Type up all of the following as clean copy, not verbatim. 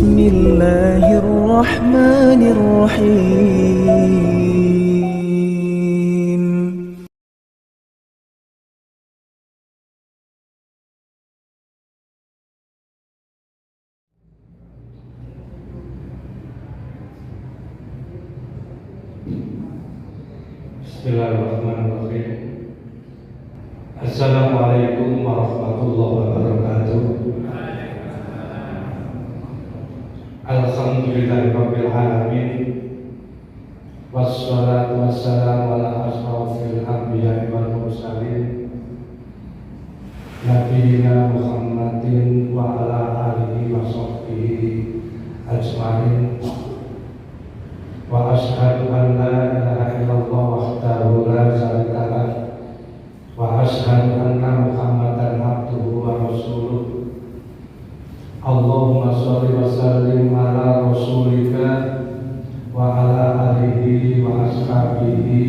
بسم الله الرحمن الرحيم. Bismillahirrahmanirrahim. Assalamualaikum warahmatullahi wabarakatuh. Alhamdulillahirabbil alamin. Wassalatu wassalamu ala asyrofil anbiya'i wal mursalin nabiyina Muhammadin wa ala alihi wa sahbihi ajmain. Wa ashhadu an la ilaha illallah wahdahu la syarika lah wa ashhadu anna Muhammadan abduhu wa rasuluh. Allahumma sholli wa sallim ala rasulika wa ala alihi wa ashabihi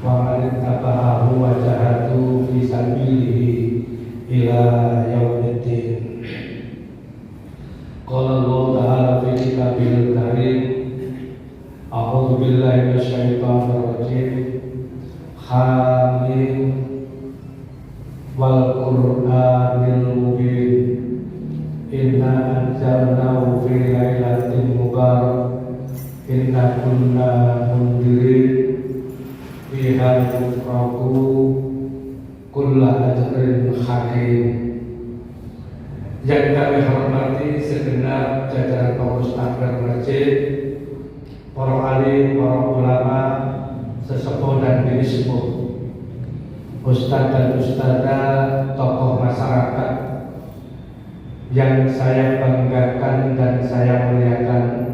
wa man ittaba'ahu wa jahadu fi sabilihi ila yaumiddin. Qala Allah ta'ala fi kitabil karim, a'udzu billahi minasyaitonir rajim. Hamim wal qur'anil mubin. Inna anzalnahu fi lailatin mubarak. Inna kunna mundirin fiha yufraqu kullu ajrin hakim. Yang kami hormati segenap jajaran pengurus takmir masjid, para alim, para ulama, sesepuh dan bini sepuh, ustadz dan ustadzah, tokoh masyarakat yang saya banggakan dan saya muliakan,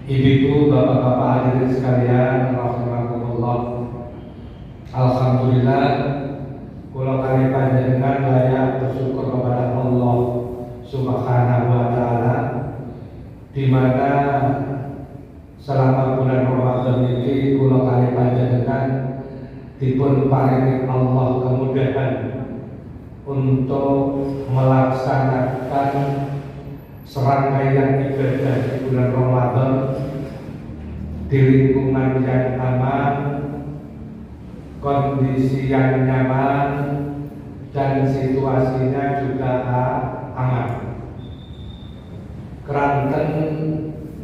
ibu-ibu, bapak-bapak hadirin sekalian, rahimakumullah. Alhamdulillah, kula kali panjenengan layak bersyukur kepada Allah Subhanahu wa taala, di mana selama bulan Ramadan ini kula kali panjenengan dipun paringi Allah kemudahan untuk melaksanakan serangkaian ibadah di bulan Ramadan di lingkungan yang aman, kondisi yang nyaman, dan situasinya juga aman. Keranten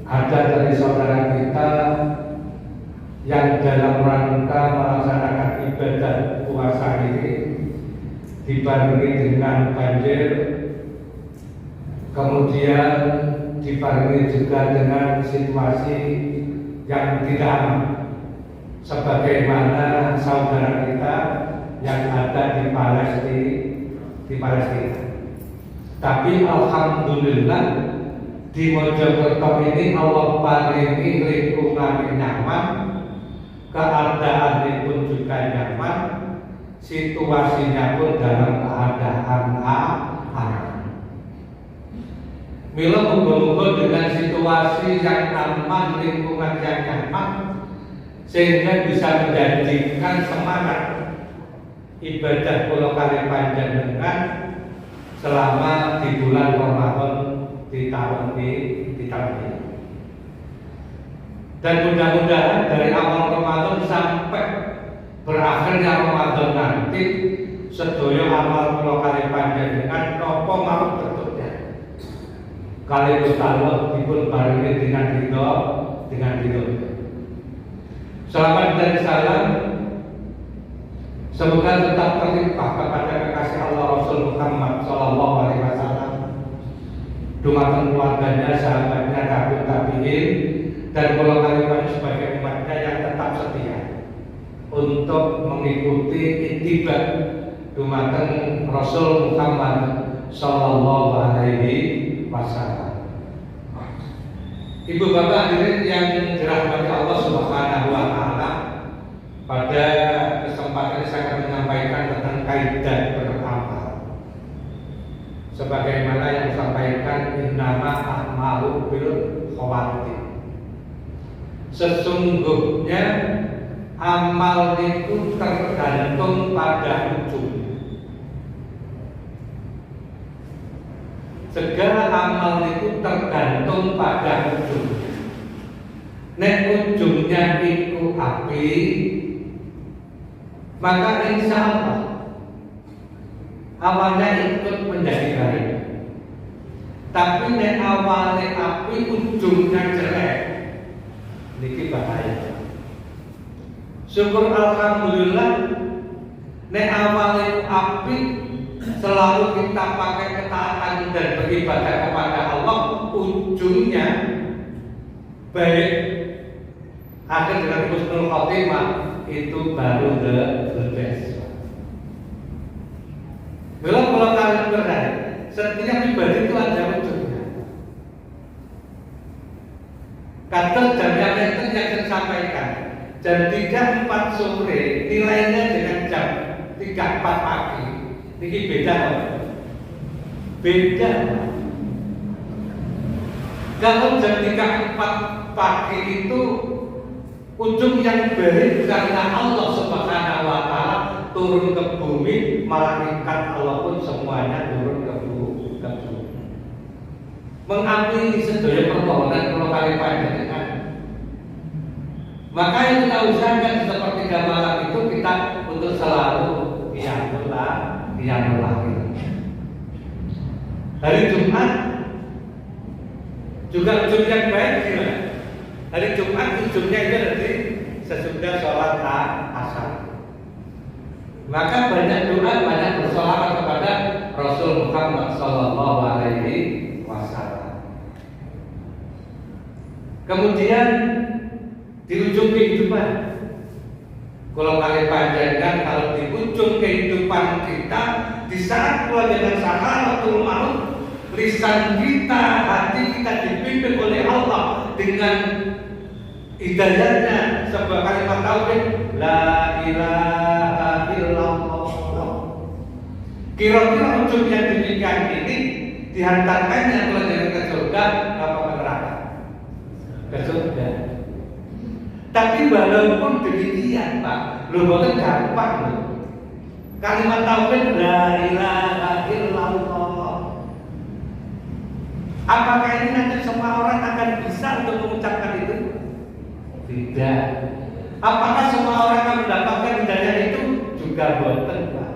ada dari saudara kita yang dalam rangka melaksanakan ibadah puasa ini dibarengi dengan banjir, kemudian dibarengi juga dengan situasi yang tidak aman, sebagaimana saudara kita yang ada di Palestina. Tapi alhamdulillah di Mojokerto ini Allah paringi lingkungan nyaman, keadaannya pun juga nyaman, situasinya pun dalam keadaan aman. Mila muga-muga dengan situasi yang aman, lingkungan yang nyaman, sehingga bisa menjadikan semangat ibadah kula kali panjenengan selama di bulan Ramadan di tahun ini. Dan mudah-mudahan dari awal Ramadan sampai berakhirnya Ramadan nanti sedaya amal kula kali panjenengan napa mau bentuknya kali Allah dipun paringi dengan ridho. Selamat dan salam semoga tetap terlimpah kepada kekasih Allah Rasul Muhammad sallallahu alaihi wasallam, dumateng keluarganya, sahabatnya, tabi'in, dan kula kalian sebagai umatnya yang tetap setia untuk mengikuti ittiba dumateng Rasul Muhammad sallallahu alaihi wasallam. Ibu bapak hadirin yang dirahmati Allah Subhanahu wa taala, pada kesempatan ini saya akan menyampaikan tentang kaidah beramal. Sebagaimana yang disampaikan innama a'malu bil khawatim. Sesungguhnya amal itu tergantung pada ujung. segala amal itu tergantung pada ujung. Nek ujungnya itu api, maka insya Allah awalnya ikut menjadi baik. Tapi nek awalnya api, ujungnya jelek, ini bahaya. Syukur alhamdulillah, nek awalnya api, selalu kita pakai ketaatan dan beribadah kepada Allah, ujungnya baik. Akhir dengan husnul khotimah, itu baru the best. Kalau kalian berat, setiap ibadah itu ada ujungnya. Kata jam yang itu yang saya sampaikan, jam 3-4 sore nilainya dengan jam 3-4 pagi. Ini beda, beda. Kalau jam 3-4 pagi itu ujung yang baik karena Allah Subhanahu wa Ta'ala turun ke bumi, malaikat Allah pun semuanya turun ke bumi, mengamini sedaya permohonan kalau kalian panjangkan. Maka yang kita usahakan sepertiga malam itu kita untuk selalu qiyamul lail. Hari Jumat juga ujung yang baik gimana? Hari Jumat ujungnya itu nanti sesudah sholat asar. Maka banyak doa, banyak bersolawat kepada Rasul Muhammad Sallallahu Alaihi Wasallam. Kemudian di ujung kehidupan, kalau kalian panjangkan, kalau di ujung kehidupan kita, di saat keluar dengan sakaratul maut, lisan kita, hati kita dipimpin oleh Allah dengan hidayahnya sebuah kalimat tauhid, la ilaha illallah. Kira-kira ujung yang demikian ini dihantarkannya keluar ke surga apa ke neraka? Ke surga. Tapi walaupun demikian, Pak, lu bukan gampang loh. Kalimat tauhid la ilaha illallah. Apakah ini nanti semua orang akan bisa untuk mengucapkan itu? Tidak. Apakah semua orang akan mendapatkan hidayah itu? Juga boten, Pak.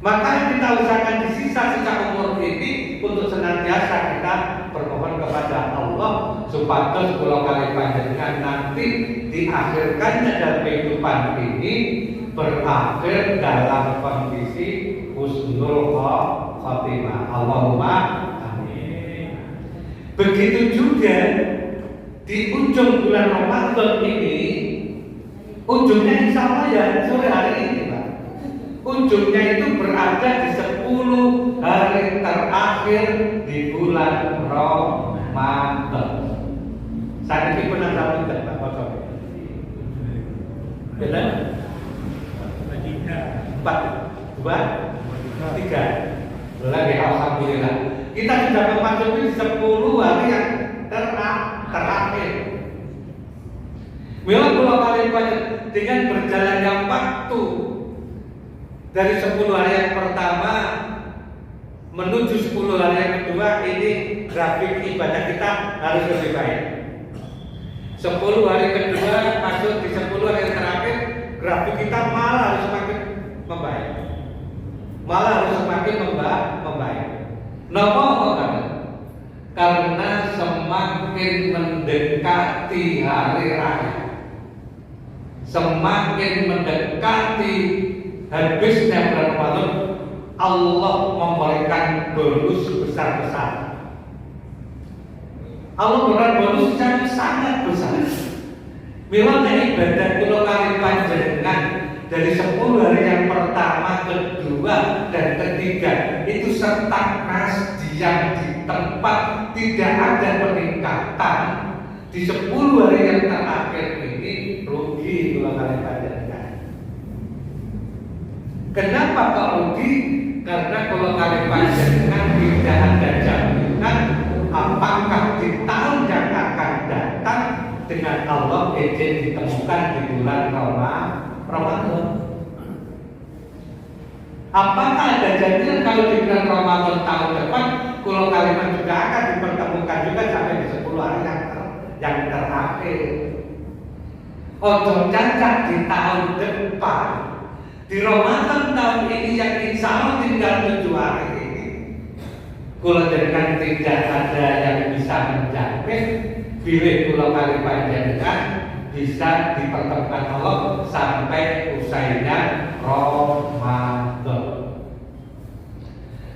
Maka kita usahakan di sisa-sisa umur ini untuk senantiasa kita bermohon kepada Allah supaya 10 kali panjangkan nanti diakhirkannya dalam kehidupan ini berakhir dalam kondisi husnul khotimah. Allahumma amin. Begitu juga di ujung bulan Ramadan ini, ujungnya insya Allah ya sore hari ini, Pak. Ujungnya itu berada di 10 hari terakhir di bulan Ramadan. Saat ini pernah tahu tidak, Pak? Kosong. Beda? 4, 2, 3. Lagi alhamdulillah. Kita sudah memasuki 10 hari yang terakhir. Memang kalau kalian banyak dengan berjalannya waktu dari 10 hari yang pertama menuju 10 hari yang kedua, ini grafik ibadah kita harus lebih baik. 10 hari kedua masuk di 10 hari yang terakhir, grafik kita malah harus semakin membaik. Malah harus semakin membaik. Kenapa? Karena semakin mendekati hari raya, semakin mendekati habisnya bulan Ramadan, Allah memberikan bonus besar-besar. Allah memberikan bonus yang sangat besar. Bila ibadah pulau kali panjenengan dari 10 hari yang pertama, kedua, dan ketiga itu serta yang di tempat tidak ada peningkatan, di 10 hari yang terakhir ini rugi kalau kalian panjangkan. Kenapa kok rugi? Karena kalau kalian panjangkan tidak ada jaminan apakah di tahun yang akan datang dengan Allah izin ditemukan di bulan Ramadan. Apakah ada jaminan kalau di bulan Ramadan tahun depan Pulau Kaliman juga akan dipertemukan juga sampai di 10 hari yang terakhir? Ojo cacat di tahun depan, di Ramadan tahun ini yang insya Allah tinggal 7 hari ini, kalau dengan tidak ada yang bisa menjamin bila Pulau Kaliman dengan bisa dipertemukan Allah sampai usainya Ramadan.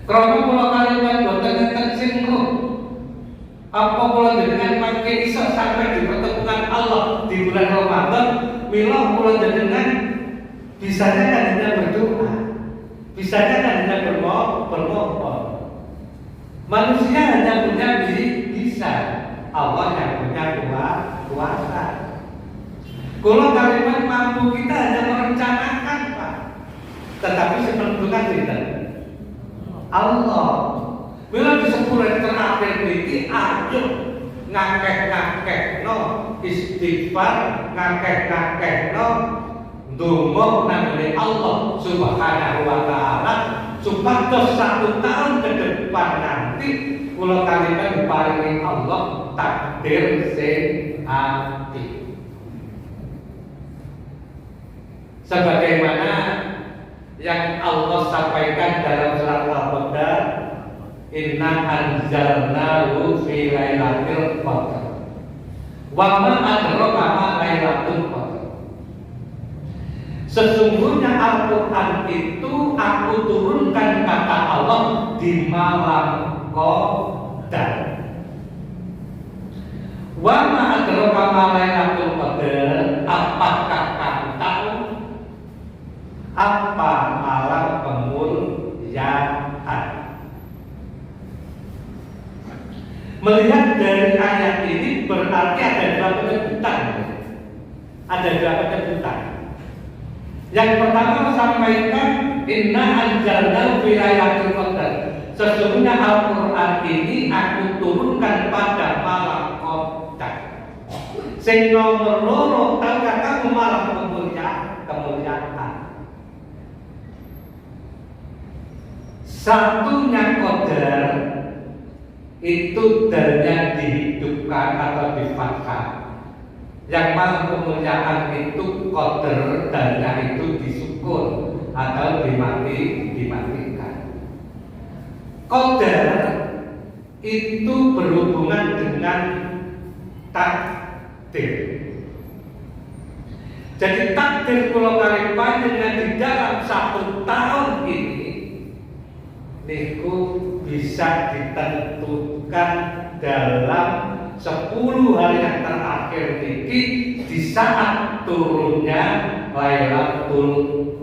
Karena Pulau Kaliman boten enten singgung. Apa kula jenengan mangke iso sampai dipertemukan Allah di bulan Ramadan, mila kula jenengan bisanya kan hanya berdoa, bisanya kan hanya bermohon. Manusia hanya punya bisa, Allah yang punya kuasa. Kalau Kaliman mampu, kita hanya merencanakan, Pak. Tetapi menentukan tidak Allah. Bila di 10 hari terakhir ini, ayo ngakeh no istighfar, ngakeh no ndonga nang Allah Subhanahu wa taala supados 1 tahun ke depan nanti kula Kaliman diparingi Allah takdir sing apik. Sebagaimana yang Allah sampaikan dalam surat Al-Qadar, inna anzalnahu fi lailatul qadar wa ma adraka ma lailatul qadar. Sesungguhnya Al-Quran itu aku turunkan kata Allah di malam Qadar. Wa ma adraka ma lailatul qadar, apakah kamu tahu apa malam kemuliaan? Melihat dari ayat ini berarti ada 2 penyebutan. Ada 2 penyebutan. Yang pertama sampaikan inna anzalnahu fi lailatul qadar. Sesungguhnya Al-Quran ini aku turunkan pada malam Qadar. Sing nomor loro tahukah kamu malam kemuliaan? Satunya Qadar itu dalnya dihidupkan atau difathah. Yang malam kemuliaan itu Qadar dalnya itu disukun atau dimatikan. Qadar itu berhubungan dengan takdir. Jadi takdir Pulau Kaliman dengan di dalam 1 tahun ini niku bisa ditentukan dalam 10 hari yang terakhir ini di saat turunnya Lailatul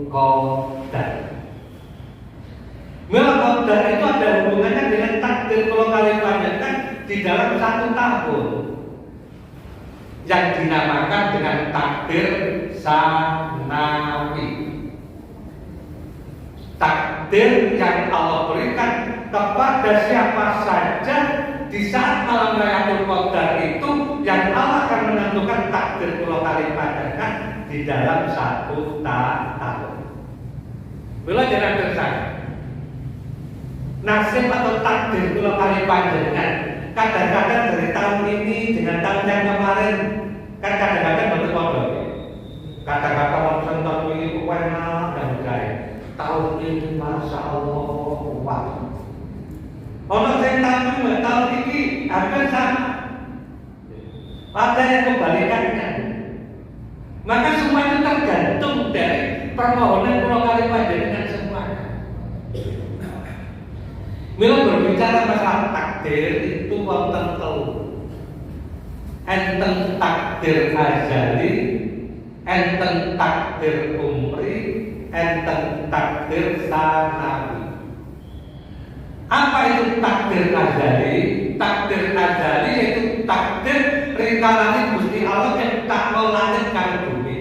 Qadar. Mila Qadar itu ada hubungannya dengan takdir Pulau Kaliman kan di dalam 1 tahun yang dinamakan dengan takdir sanawi. Takdir yang Allah berikan kepada siapa saja di saat malam Lailatul Qadar itu, yang Allah akan menentukan takdir Pulau Kaliman kan di dalam 1 tahun. Bila jangan tersangka nasib atau takdir Pulau Kaliman kan kadang-kadang dari tahun ini dengan tahun yang kemarin kan kadang-kadang betul-betul. Kata-kata orang tahun ini enak dan gaya. Tahun ini Masya Allah wah. Orang yang tahun ini hampir sama. Ada yang kebalikannya. Maka semua itu tergantung dari permohonan Pulau Kaliman dengan semuanya. Bila berbicara masalah takdir itu wonten telu. Enten takdir azali, enten takdir umri, enten takdir sanawi. Apa itu takdir azali? Takdir azali yaitu takdir rinkalane Gusti Allah yang tak langit karo bumi.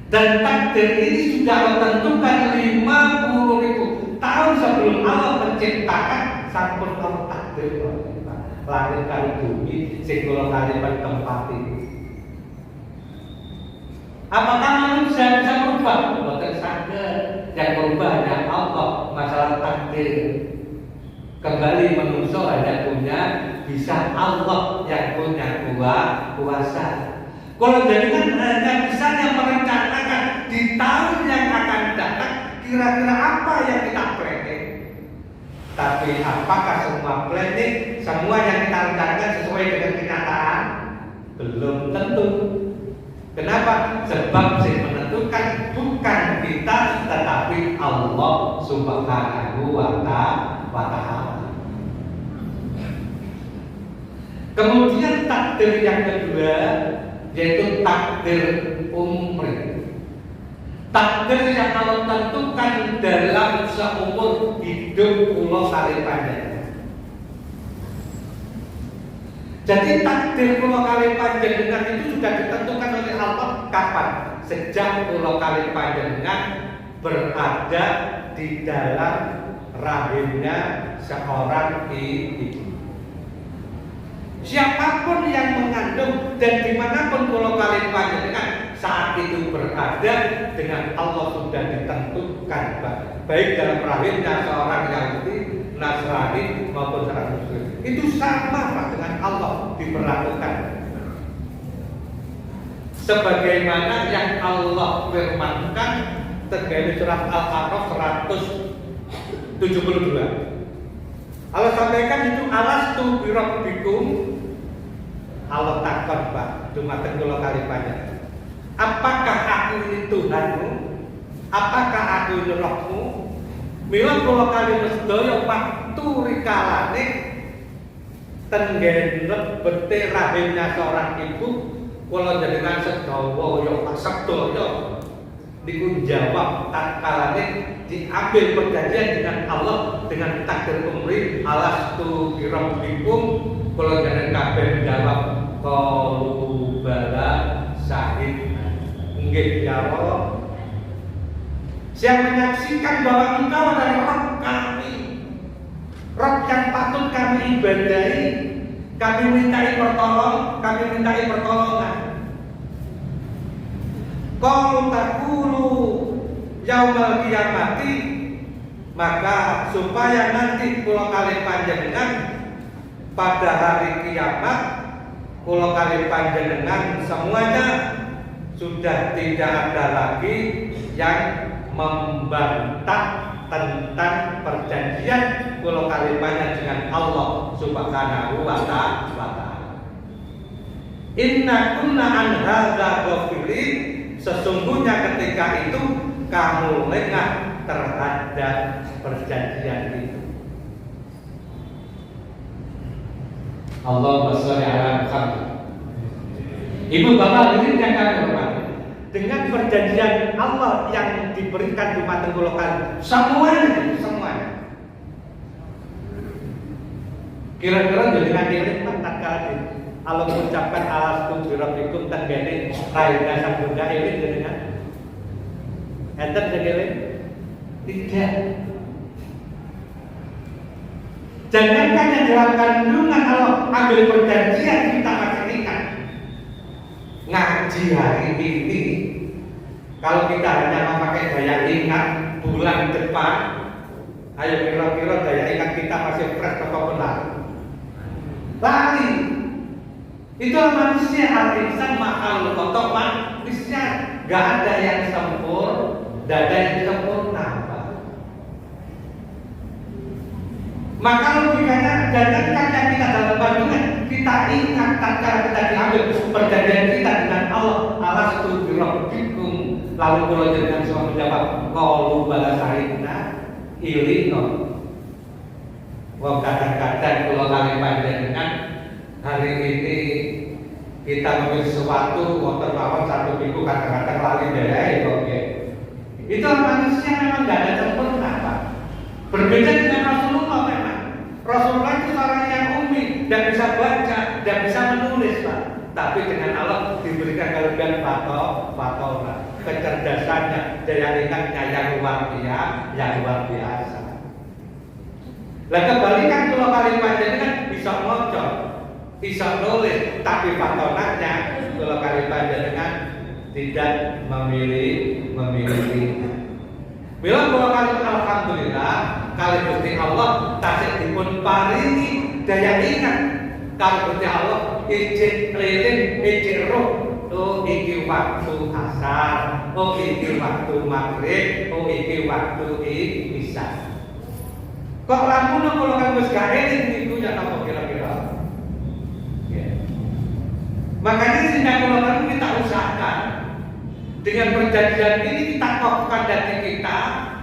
Dan takdir ini sudah menentukan 50.000 tahun sebelum Allah menciptakan sampun takdir langit karo bumi sing kula kalipan tempat ini. Apakah manusia bisa berubah? Boten saged. yang berubah hanya Allah, masalah takdir. Kembali manusia hanya punya bisa Allah yang punya kuasa. Kalau jadikan hanya bisanya merencanakan di tahun yang akan datang kira-kira apa yang kita planning. Tapi apakah semua planning, semua yang kita rencanakan sesuai dengan kenyataan? Belum tentu. Kenapa? Sebab yang menentukan bukan kita, tetapi Allah Subhanahu wa Ta'ala. Kemudian takdir yang kedua yaitu takdir umri. Takdir yang Allah tentukan dalam seumur hidup pulau kali panjang. Jadi takdir pulau kali panjenengan itu sudah ditentukan oleh Allah kapan? Sejak pulau kali panjenengan berada di dalam rahimnya seorang ibu. Siapapun yang mengandung dan dimanapun pulau kali panjenengan saat itu berada, dengan Allah sudah ditentukan baik dalam rahimnya seorang Yahudi, Nasrani maupun seorang Muslim. Itu sama Pak dengan Allah diperlakukan. Sebagaimana yang Allah firmankan terkait surat Al-A'raf 172. Allah sampaikan itu alastu birabbikum. Allah takon Pak, dumateng kula kali panjenengan. Apakah aku ini Tuhanmu? Apakah aku ini Rohmu? Mila kula kali sedaya waktu rikalane tenggenet bete rahimnya seorang ibu, kula jenengan sedaya ya sedaya niku jawab tatkalane diambil perjanjian dengan Allah dengan takdir umri alastu birabbikum, kula jenengan kabeh jawab qalu bala syahid. Nggih ya Allah. Saya menyaksikan bahwa Engkau adalah Rabb kami, Rabb yang patut kami ibadahi. Kami mintai pertolongan. Qalu taqulu yaumal qiyamati, maka supaya nanti kula kali panjenengan pada hari kiamat, kula kali panjenengan semuanya sudah tidak ada lagi yang membantah tentang perjanjian kula kali panjenengan dengan Allah Subhanahu wa Ta'ala. Inna kunna an hadza ghafilin, sesungguhnya ketika itu kamu lengah terhadap perjanjian itu. Allahumma sholli ala Muhammad. Ibu bapak hadirin yang kami hormati, dengan perjanjian Allah yang diberikan di mata golongan semuanya. Kira-kira jenengan nikmat tatkala Allah mengucapkan alastu birabbikum tanggene raina sabunda ini jenengan. Enten jenengan tidak. Jangankan yang dalam kandungan Allah ambil perjanjian kita masih ingat. Ngaji hari ini, kalau kita hanya memakai daya ingat bulan depan, ayo kira-kira daya ingat kita masih fresh atau benar? Lari. Itulah manusia, al-insan makhluk kotor manusia. Gak ada yang sempurna, gak ada yang sempurna. Maka logikanya jangankan yang kita dalam kandungan, kita ingat tatkala kita diambil perjanjian kita dengan Allah, alastu birabbikum, lalu kula jenengan semua menjawab qalu bala syahidna ilino. Wong kadang-kadang kula kali panjenengan hari ini kita memilih sesuatu wonten mawon satu minggu kadang-kadang lali dhewe kok nggih. Itu manusia memang tidak ada sempurna, Pak. Berbeda dengan Rasulullah memang. Rasulullah itu orang yang ummi, tidak bisa baca, tidak bisa menulis, Pak. Tapi dengan Allah diberikan kelebihan fatona, kecerdasannya, daya ingatnya yang luar biasa. Lah kebalikan kalau kali panjenengan bisa ngocok, bisa nulis, tapi fatonanya kalau kali panjenengan tidak memiliki. Mila kula kali alhamdulillah kali Gusti Allah tasih dipun paringi daya ingat kali Gusti Allah ijin keliling ijin roh. Oh iki waktu asar, oh iki waktu maghrib, oh iki waktu isya. Kok lamun kalau kan wis gak eling niku ya apa kira-kira? Ya. Makanya sehingga kalau kita usahakan dengan perjanjian ini kita kokohkan diri kita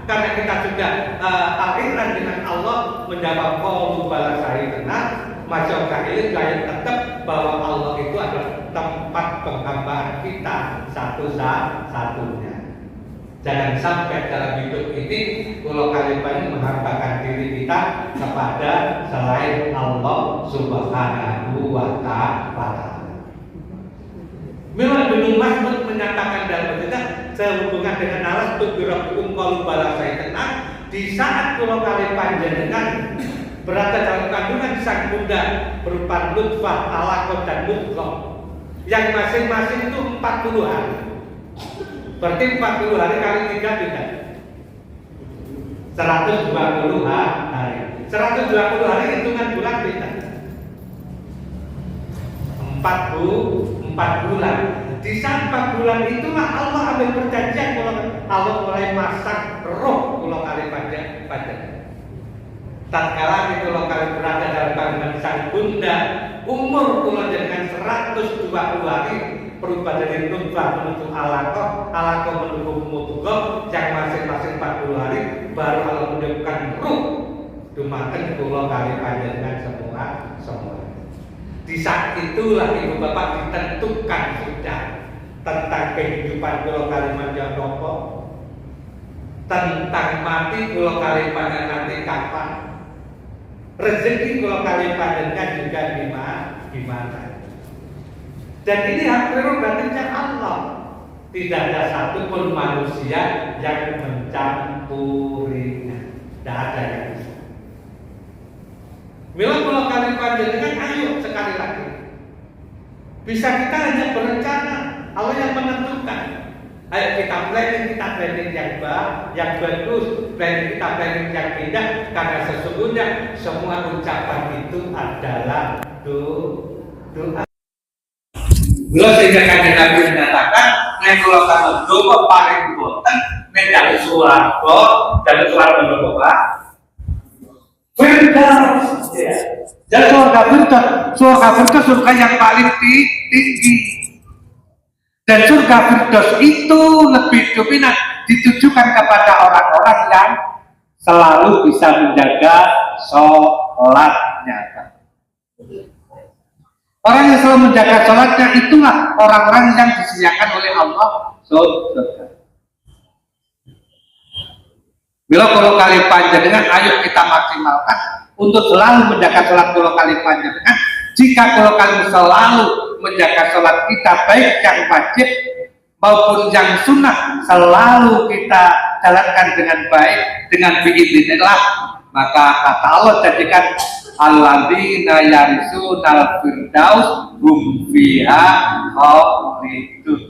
karena kita sudah aliran dengan Allah menjawab qaulu balasai tenang macam kali lain tetap bahwa Allah itu adalah tempat penghambaan kita satu-satunya. Jangan sampai dalam hidup ini kalau kalian menghambakan diri kita kepada selain Allah Subhanahu wa Ta'ala. Memang Ibnu Mas'ud menyatakan dalam kitab sehubungan dengan alas tujuh qaulu balasai tenang di saat kalau kalian panjenengan berada dalam kandungan sang bunda berupa nutfah, alaqah dan mudghah yang masing-masing itu 40 hari. Berarti 40 hari kali 3 tidak 120 hari. 120 hari hitungan bulan tidak 4 bulan. Di saat 4 bulan itulah Allah ambil perjanjian kalau Allah mulai masak roh kalau kali pada tatkala itu lokal berada dalam kandungan sang bunda, umur kula dengan 120 hari berubah dari nutfah menuju alaqah, alaqah menuju mudghah, yang masing-masing 40 hari baru Allah menunjukkan ruh dumateng kula kali panjenengan semua. Di saat itulah ibu bapak ditentukan sudah tentang kehidupan kula kali panjenengan nopo, tentang mati kula kali panjenengan nanti kapan. Rezeki kalau kalian panjenengan juga gimana? Dan ini hak prerogatifnya Allah. Tidak ada satupun manusia yang mencampurinya. Tidak ada yang bisa. Mila kalau kalian panjenengan, ayo sekali lagi. Bisa kita hanya berencana, Allah yang menentukan. Ayo kita planning yang bagus, planning yang indah, karena sesungguhnya semua ucapan itu adalah doa. Bila sehingga kanjeng Nabi menyatakan, nek kula kamu doa paling boten, nek dari swarga, dari swarga Bapak. Firdaus, ya. Dan surga Firdaus surga yang paling tinggi. Dan surga Firdaus itu lebih dominan ditujukan kepada orang-orang yang selalu bisa menjaga sholatnya. Orang yang selalu menjaga sholatnya itulah orang-orang yang disediakan oleh Allah surga. Bila kalau kali panjenengan, ayo kita maksimalkan untuk selalu menjaga sholat kalau kali panjenengan. Jika kalau kalian selalu menjaga sholat kita baik yang wajib maupun yang sunnah selalu kita jalankan dengan baik dengan biidznillah, maka kata Allah jadikan alladzina yarisuna firdaus hum fiha khalidun.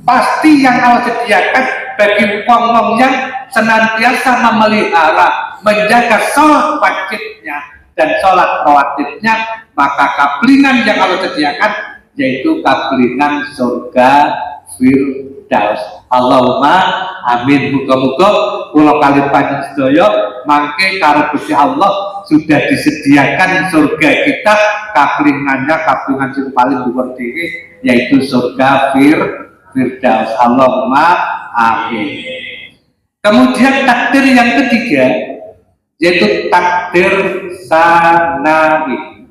Pasti yang Allah sediakan bagi wong-wong yang senantiasa memelihara menjaga sholat wajibnya dan sholat rawatibnya, maka kaplingan yang Allah sediakan yaitu kaplingan surga Firdaus. Allahumma amin. Muga-muga kula kali panjenengan sedaya mangke karo Gusti Allah sudah disediakan surga kita, kaplingannya kaplingan yang paling dhuwur dhewe yaitu surga Firdaus. Allahumma amin. Kemudian takdir yang ketiga yaitu takdir sanawi.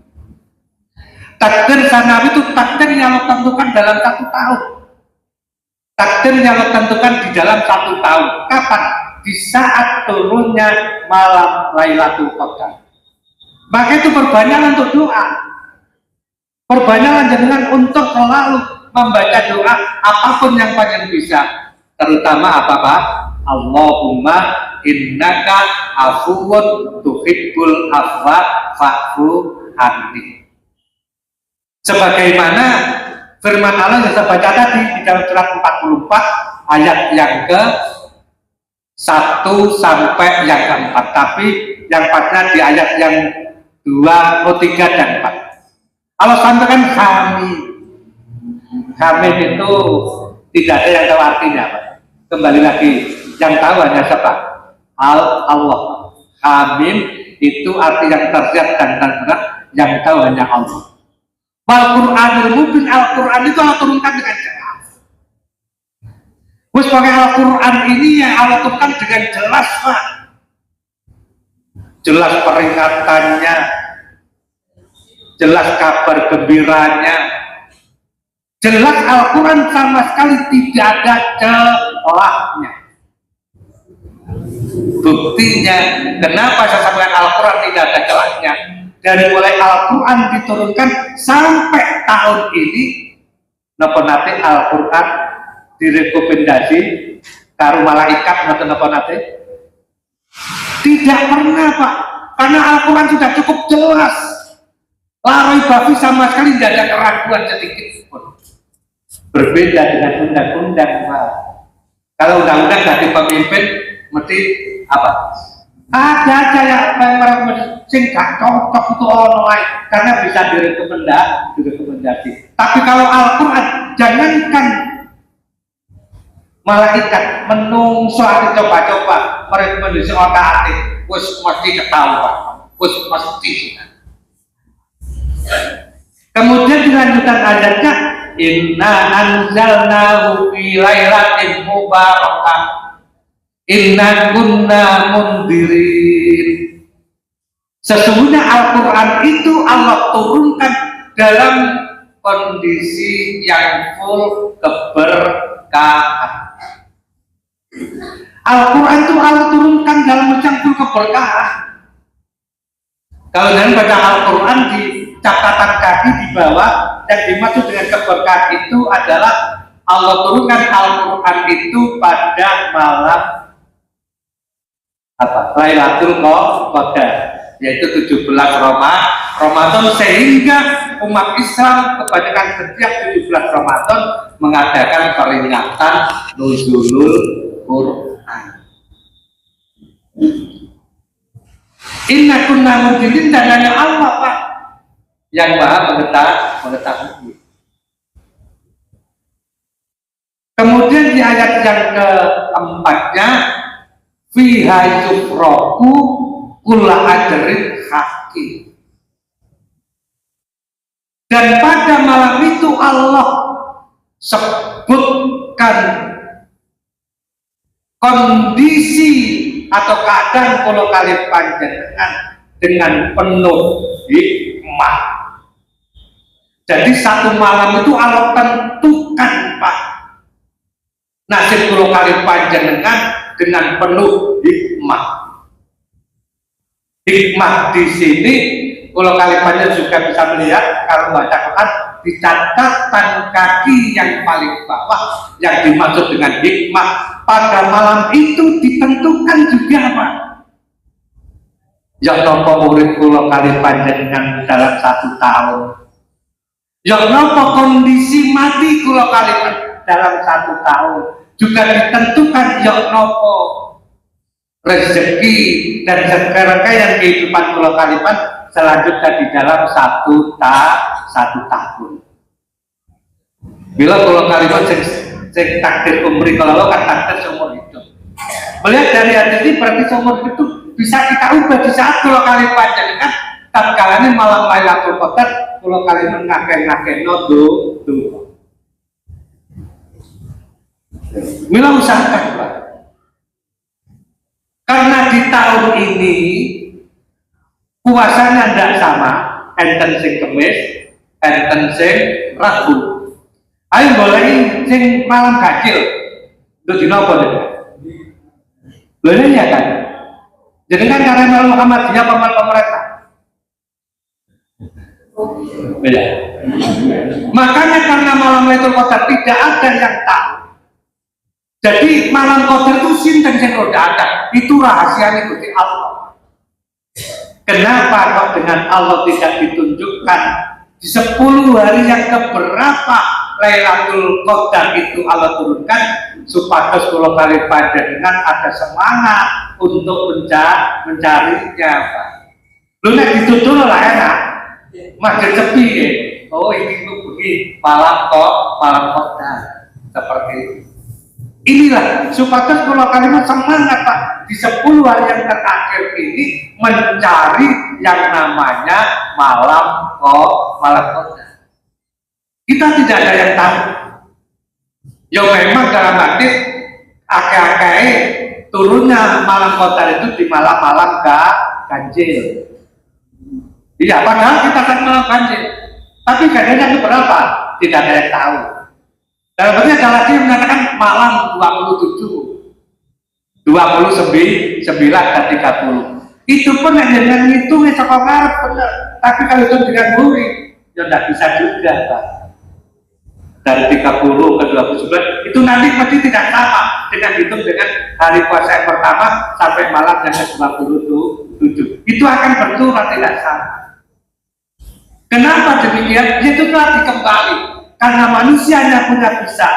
Takdir sanawi itu takdir yang Allah tentukan dalam 1 tahun. Takdir yang Allah tentukan di dalam 1 tahun. Kapan? Di saat turunnya malam Lailatul Qadar. Maka itu perbanyaklah untuk doa. Perbanyaklah jangan untuk selalu membaca doa apapun yang panjang bisa. Terutama apa Pak? Allahumma innaka afuwun tuhibbul afwa fa'fu anni. Sebagaimana firman Allah yang saya baca tadi di dalam surat 44 ayat yang ke 1 sampai yang keempat, tapi yang empatnya di ayat yang 2, 3 dan 4. Allah sampaikan Hamid itu tidak ada yang tahu artinya apa. Kembali lagi, yang tahu hanya siapa? Allah. Hamid itu arti yang tersirat dan terberat, yang tahu hanya Allah. Al-Quranul Mubin, Al-Quran itu Allah turunkan dengan jelas. Wes pakai Al-Quran ini yang Allah turunkan dengan jelas, Pak. Jelas peringatannya, jelas kabar gembiranya, jelas Al-Quran sama sekali tidak ada celahnya. Buktinya, kenapa saya sampaikan Al-Quran tidak ada celahnya? Dari mulai Al-Quran diturunkan sampai tahun ini, napa-nate Al-Quran direkomendasi karo malaikat napa-nate? Tidak pernah, Pak. Karena Al-Quran sudah cukup jelas. Laroi babi sama sekali tidak ada keraguan sedikit pun. Berbeda dengan undang-undang, Pak. Kalau undang-undang dari pemimpin mesti apa? Ada aja ya orang sing gak cocok itu online karena bisa direkomendasi. Tapi kalau Al-Quran, jangankan malaikat menungso ati coba-coba merekomendasi otak wis mesti ketahuan, wis mesti. Kemudian dilanjutkan ayatnya, inna anzalnahu fi lailatin mubarakah inna kunna mundirin. Sesungguhnya Al-Quran itu Allah turunkan dalam kondisi yang full keberkahan. Al-Quran itu Allah turunkan dalam yang full keberkahan. Kalau kalian baca Al-Quran di catatan kaki di bawah, yang dimaksud dengan keberkahan itu adalah Allah turunkan Al-Quran itu pada malam Lailatul Qadar, yaitu 17 Ramadan, sehingga umat Islam kebanyakan setiap 17 Ramadan mengadakan peringatan Nuzulul Quran. Inna kunna munzirin, dan hanya Allah, Pak, yang Maha mengetahui. Kemudian di ayat yang keempatnya, fiha yufraku kulla ajrin hakim. Dan pada malam itu Allah sebutkan kondisi atau keadaan kula kali panjenengan dengan penuh hikmah. Jadi satu malam itu Allah tentukan, Pak, nasib kula kali panjenengan dengan penuh hikmah. Hikmah di sini kalau kalimatnya juga bisa melihat kalau baca Quran di catatan kaki yang paling bawah, yang dimaksud dengan hikmah pada malam itu ditentukan juga, Pak. Yang nopo murid kula kali panjenengan dalam 1 tahun. Yang nopo kondisi mati kula kali dalam 1 tahun. Juga ditentukan yang nopo rezeki dan serangkaian kehidupan kula kalipan selanjutnya di dalam 1 tahun. Bila kula kalipan sing takdir umri kalau kan takdir seumur hidup. Melihat dari hadis ini berarti seumur itu bisa kita ubah di saat kula kalipan, jadi kan tatkala ini malam Lailatul Qadar kula kalipan ngake-ngakeno do. Mila usahakan, Pak. Karena di tahun ini puasanya tidak sama, enten sing Kemis, enten sing Rabu. Ayo boleh sing malam gajil, itu dina apa nih? Boleh ya kan? Jadi kan karena malam Muhammadiyah pemerintah. Beda. Makanya karena malam Lailatul Qadar tidak ada yang tahu. Jadi malam Qadar itu sinten sing roda ada, itu rahasianya Gusti Allah. Kenapa kok dengan Allah tidak ditunjukkan di 10 hari yang keberapa Lailatul Qadar itu Allah turunkan supados kula kali panjenengan ada semangat untuk mencarinya, Pak. Lu nek ditutur lah enak, masjid sepi ya. Oh ini tuh begini malam Qadar seperti itu. Inilah supados kula kali semangat, Pak, di 10 hari yang terakhir ini mencari yang namanya malam Qadar. Kita tidak ada yang tahu. Ya memang dalam hadis akeh-akeh turunnya malam Qadar itu di malam-malam ganjil. Iya, padahal kita kan malam ganjil. Tapi ganjilnya itu berapa? Tidak ada yang tahu. Dalam hadis ada lagi yang mengatakan malam 27, 29 dan 30. Itu pun yang dengan ngitungnya sekolah ngarep benar. Tapi kalau itu dengan buri, ya tidak bisa juga, Pak. Dari 30 ke 29 itu nanti pasti tidak sama dengan hitung dengan hari puasa yang pertama sampai malam yang ke-27. Itu akan berturut tidak sama. Kenapa demikian? Itu telah dikembali karena manusianya punya bisa,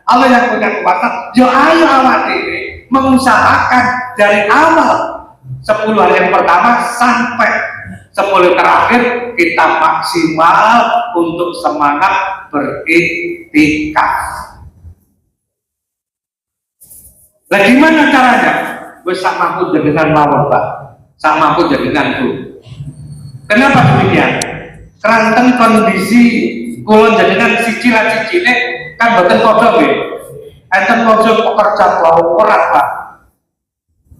Allah yang punya kuasa. Yo ayo awak ini mengusahakan dari awal 10 hari yang pertama sampai 10 terakhir kita maksimal untuk semangat beriktikaf. Nah gimana caranya? Wes sak mampu dengan mawon, Pak. Sak mampu dengan Bu. Kenapa demikian? Keranten kondisi kula jenengan siji lan sijine kan boten padha nggih. Enten pekerja berat, Pak.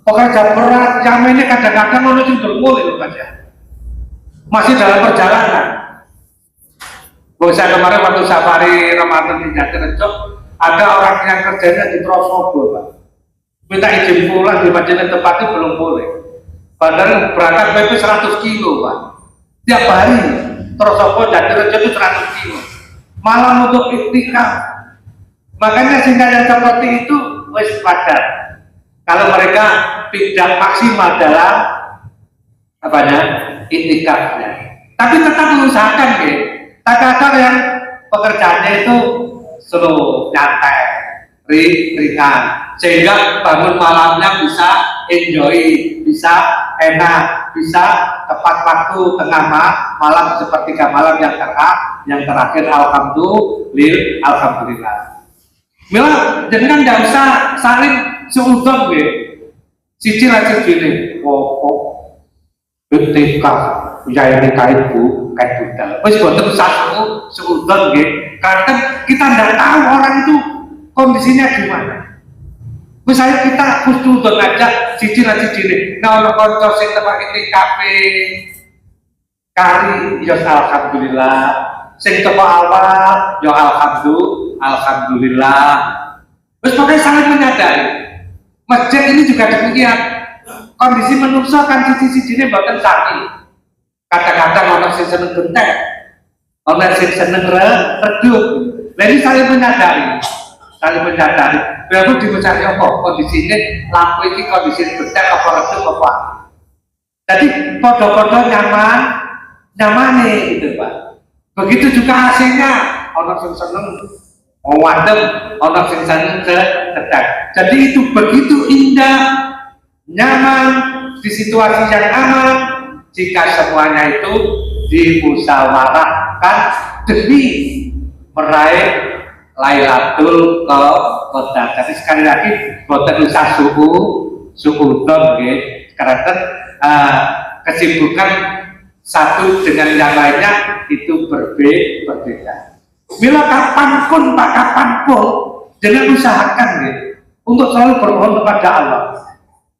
Pekerja berat jamene kadang-kadang ono sing mulih lho, Pak. Masih dalam perjalanan. Saya kemarin waktu safari Ramadan di Jatirejo, ada orang yang kerjanya di Trosobo, Pak. Minta izin pulang di masjid tempatnya belum boleh. Padahal berangkat PP 100 kilo, Pak. Tiap hari Trosobo Jatirejo itu 100 kilo. Malam untuk iktikaf. Makanya sehingga yang seperti itu wis wajar. Kalau mereka tidak maksimal dalam iktikafnya. Tapi tetap mengusahakan ya. Kadang-kadang yang pekerjaannya itu slow, nyantai, ringan, sehingga bangun malamnya bisa enjoy, bisa enak, bisa tepat waktu tengah malam sepertiga malam yang terakhir alhamdulillah. Mila jangan nggak usah saling seudon ya. Siji lagi gini, ketika saya nikahin Bu kayak budal, wes boten satu seudon nggih. Karena kita tidak tahu orang itu kondisinya gimana. Misalnya kita khusnudon aja siji lan sijine. Nah ono kanca sing tempat kafe kari ya alhamdulillah. Sing teko awal ya alhamdulillah. Wes pokoke saling menyadari. Masjid ini juga demikian. Kondisi manusia kan siji-sijine mboten sami. Kadang-kadang orang sing seneng gentek, orang sing seneng redup. Lah ini saling menyadari. Berarti dicari apa? Kondisi ini lampu ini kondisi gentek apa redup apa. Jadi podo-podo nyaman gitu, Pak. Begitu juga AC-nya. Orang sing seneng wadem, orang sing seneng sedang. Jadi itu begitu indah, nyaman, di situasi yang aman jika semuanya itu dimusyawarahkan demi meraih Lailatul Qadar. Jadi sekali lagi boten usah suudon nggih. Karena kesibukan satu dengan yang lainnya itu berbeda. Bila kapanpun Pak, kapanpun jangan usahakan ya, untuk selalu bermohon kepada Allah.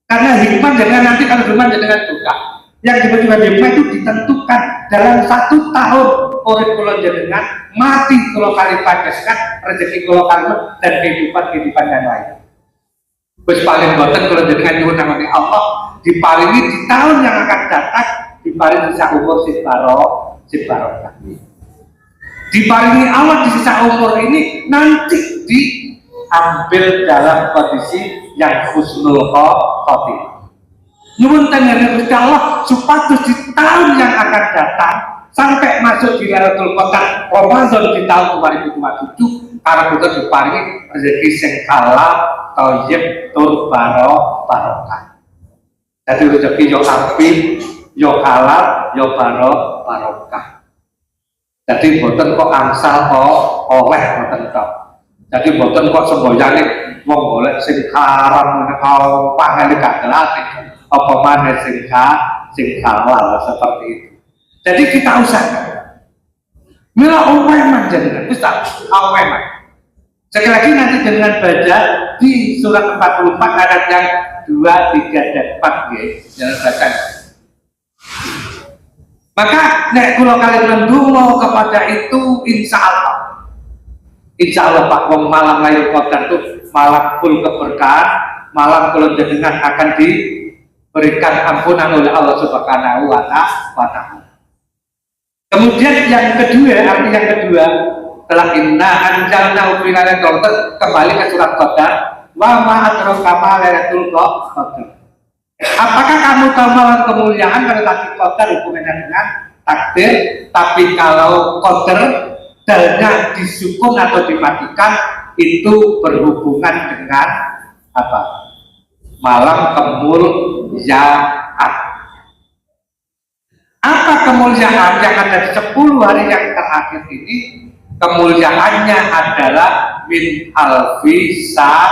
Karena hikmah jangan nanti kalau hikmah jangan buka. Yang tiba-tiba hikmah itu ditentukan dalam 1 tahun urip kula jenengan, mati kula kali panjenengan, rezeki kula kali dan kehidupan yang lain. Wis paling boten kula jenengan nyuwun nang Allah diparingi di tahun yang akan datang diparingi sisa umur sing barokah. Diparingi Allah di sisa umur ini nanti diambil dalam kondisi yang husnul khotimah. Nyuwun tengene Gusti Allah supados di tahun yang akan datang sampai masuk di Lailatul Qadar Ramadan di tahun 2027 karena kita diparingi rezeki sing halal thayyib tur barokah. Jadi rezeki yo apik, yo halal, yo barokah. Jadi boten kok angsal kok oleh boten tok. Jadi boten kok semboyane wong golek sing haram menawa pangane gak gelati. Apa maneh sing halal seperti itu. Jadi kita usahakan. Mila uweman jenengan, Ustaz, uweman. Sekali lagi nanti dengan baca di surat 44 ayat yang 2, 3, dan 4 ya, jangan baca. Maka nek kula kalian ndonga kepada itu insya Allah Pak wong malam Lailatul Qadar itu malam full keberkahan, malam kula jenengan akan diberikan ampunan oleh Allah Subhanahu wa Ta'ala. Kemudian yang kedua, arti yang kedua telah inna anjalna fi lailatul qadar, kembali ke surat Qadar, wa ma adraka ma lailatul qadar. Apakah kamu tahu malam kemuliaan pada Lailatul Qadar hubungannya dengan takdir? Tapi kalau qadar dalnya disukun atau dimatikan itu berhubungan dengan apa? Malam kemuliaan. Apa kemuliaan yang ada di 10 hari yang terakhir ini? Kemuliaannya adalah min alfi sahr,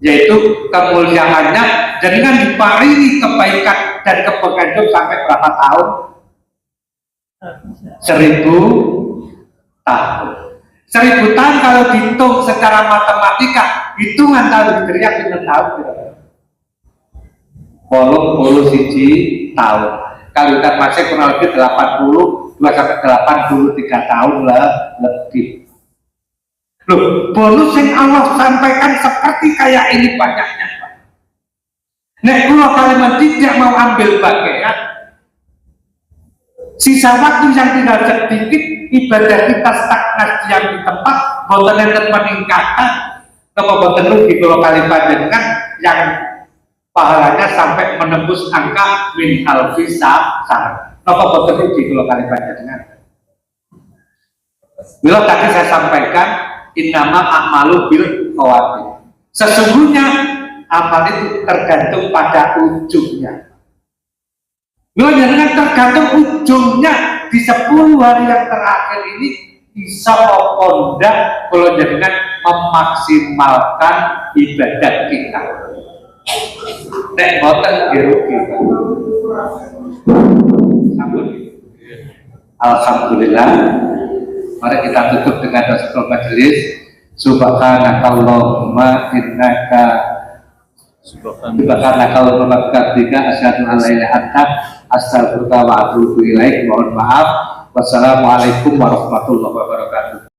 yaitu kemuliaannya dengan diparingi kebaikan dan keberkahan sampai berapa tahun? 1000 tahun. 1000 tahun kalau dihitung secara matematika, hitungan tahun hijriah pinten tahun kira-kira? 81 tahun. Kalau kita masih kurang lebih 82 sampai 83 tahun lah lebih. Loh, bonus yang Allah sampaikan seperti kayak ini banyaknya. Nek kula kalian tidak mau ambil bagian, sisa waktu yang tinggal sedikit, ibadah kita stagnan yang di tempat, boten enten peningkatan, apa boten rugi kula kalian panjenengan yang pahalanya sampai menembus angka min alfi sahr. Napa boten rugi kalau kali panjenengan? Bila tadi saya sampaikan innama a'malu bil khawatir. Sesungguhnya amal itu tergantung pada ujungnya. Bila jangan tergantung ujungnya di 10 hari yang terakhir ini bisa oponda kalau jangan memaksimalkan ibadah kita. Nek boten dirugi. Alhamdulillah. Mari kita tutup dengan doa majelis. Subhanakallahumma innaka subhanakallahumma bihamdika asyhadu an la ilaha illa anta astaghfiruka wa atubu ilaik. Mohon maaf. Wassalamualaikum warahmatullahi wabarakatuh.